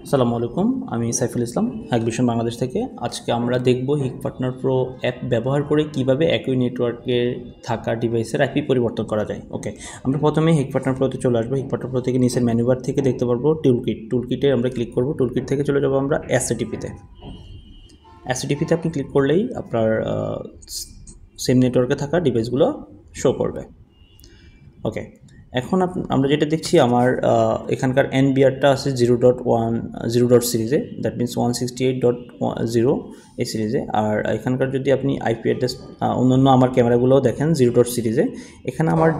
আসসালামু আলাইকুম, আমি সাইফুল ইসলাম হ্যাকভিশন বাংলাদেশ থেকে। আজকে আমরা দেখব হিক পার্টনার প্রো অ্যাপ ব্যবহার করে কিভাবে একই নেটওয়ার্কে থাকা ডিভাইসের আইপি পরিবর্তন করা যায়। ওকে, আমরা প্রথমে হিক পার্টনার প্রোতে চলে আসবো। হিক পার্টনার প্রো থেকে নিচের মেনু বার থেকে দেখতে পারবো টুলকিটে আমরা ক্লিক করব। টুলকিট থেকে চলে যাব আমরা এসএটিপিতে। এসএটিপিতে আপনি ক্লিক করলেই আপনার সেম নেটওয়ার্কে থাকা ডিভাইসগুলো শো করবে। ওকে, এখন আমরা যেটা দেখছি আমার এখানকার এনবিআরটা আছে 0.1 সিরিজে, দ্যাট মিনস 168.0 এই সিরিজে। আর এখানকার যদি আপনি আইপি অ্যাড্রেস অন্যান্য আমার ক্যামেরাগুলোও দেখেন 0 সিরিজে, এখানে আমার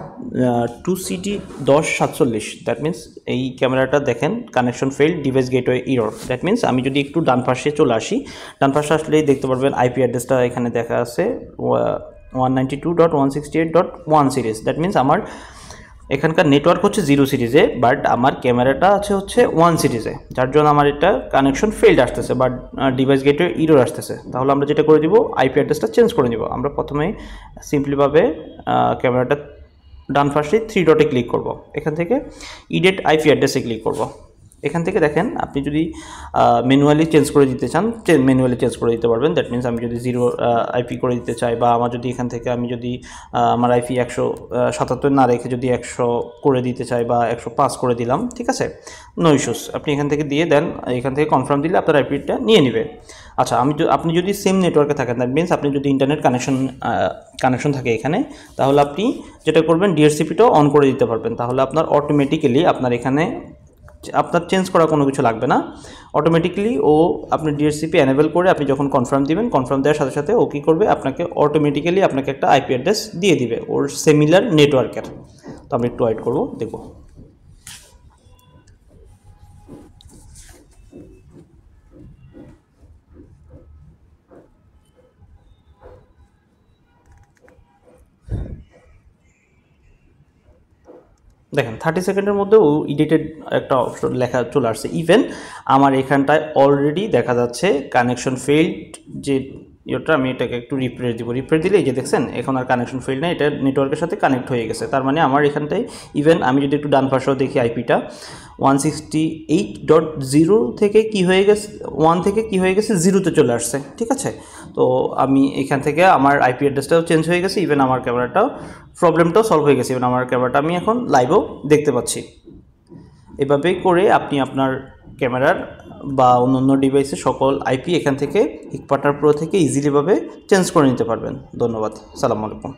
2CD1047, দ্যাট মিনস এই ক্যামেরাটা দেখেন connection failed, device gateway error. That means আমি যদি একটু ডান পাশে চলে আসি, ডান পাশে আসলেই দেখতে পারবেন আইপি অ্যাড্রেসটা এখানে দেখা আছে 192.168.1 সিরিজ। দ্যাট মিনস আমার এখানকার নেটওয়ার্ক হচ্ছে 0 সিরিজে, বাট আমার ক্যামেরাটা হচ্ছে 1 সিরিজে, যার জন্য আমার এটা কানেকশন ফেইল্ড আসতেছে, বাট ডিভাইস গেটওয়ে এরর আসতেছে। তাহলে আমরা যেটা করে দিব, আইপি অ্যাড্রেসটা চেঞ্জ করে নিব। আমরা প্রথমেই সিম্পলিভাবে ক্যামেরাটা ডান পাশে 3 ডটে ক্লিক করব। এখান থেকে ইডিট আইপি অ্যাড্রেসে ক্লিক করব। এখান থেকে দেখেন আপনি যদি ম্যানুয়ালি চেঞ্জ করে দিতে চান, ম্যানুয়ালি চেঞ্জ করে দিতে পারবেন। দ্যাট মিনস আমি যদি 0 আইপি করে দিতে চাই, বা আমার যদি এখান থেকে আমি যদি আমার আইপি 177 না রেখে যদি 100 করে দিতে চাই, বা 105 করে দিলাম, ঠিক আছে, নো ইস্যুস। আপনি এখান থেকে দিয়ে দেন, এখান থেকে কনফার্ম দিলে আপনার আইপিটা নিয়ে নেবে। আচ্ছা, আপনি যদি সেম নেটওয়ার্কে থাকেন, দ্যাট মিনস আপনি যদি ইন্টারনেট কানেকশন থাকে এখানে, তাহলে আপনি যেটা করবেন ডিএসসিপিটাও অন করে দিতে পারবেন। তাহলে আপনার অটোমেটিক্যালি আপনার এখানে আপনার চেঞ্জ করা কোনো কিছু লাগবে না। অটোমেটিক্যালি আপনি ডিএসসিপি এনেবল করে আপনি যখন কনফার্ম দিবেন, কনফার্ম দেওয়ার সাথে সাথে ও কী করবে, আপনাকে অটোমেটিক্যালি আপনাকে একটা আইপি অ্যাড্রেস দিয়ে দিবে ওর সিমিলার নেটওয়ার্কের। তো আমি একটু ওয়েট করবো, দেখব। দেখেন 30 সেকেন্ডের মধ্যে ও এডিটেড একটা অপশন লেখা চলে আসছে। ইভেন আমার এখানটায় অলরেডি দেখা যাচ্ছে কানেকশন ফেইল্ড, যে ইয়েটা আমি এটাকে একটু রিফ্রেশ দিব। রিফ্রেশ দিলে এই যে দেখছেন এখন আর কানেকশন ফেইল্ড না, এটা নেটওয়ার্কের সাথে কানেক্ট হয়ে গেছে। তার মানে আমার এখানটায় ইভেন আমি যদি একটু ডান পাশেও দেখি আইপিটা 168.0 থেকে কি হয়ে গেছে, 1 থেকে কি হয়ে গেছে 0-তে চলে আসছে, ঠিক আছে। তো আমি এখান থেকে আমার আইপি অ্যাড্রেসটাও চেঞ্জ হয়ে গেছে, ইভেন আমার ক্যামেরাটাও প্রবলেমটাও সলভ হয়ে গেছে, ইভেন আমার ক্যামেরাটা আমি এখন লাইভও দেখতে পাচ্ছি। এভাবেই করে আপনি আপনার ক্যামেরার বা অন্যান্য ডিভাইসের সকল আইপি এখান থেকে হিক পার্টনার প্রো থেকে ইজিলিভাবে চেঞ্জ করে নিতে পারবেন। ধন্যবাদ, সালামু আলাইকুম।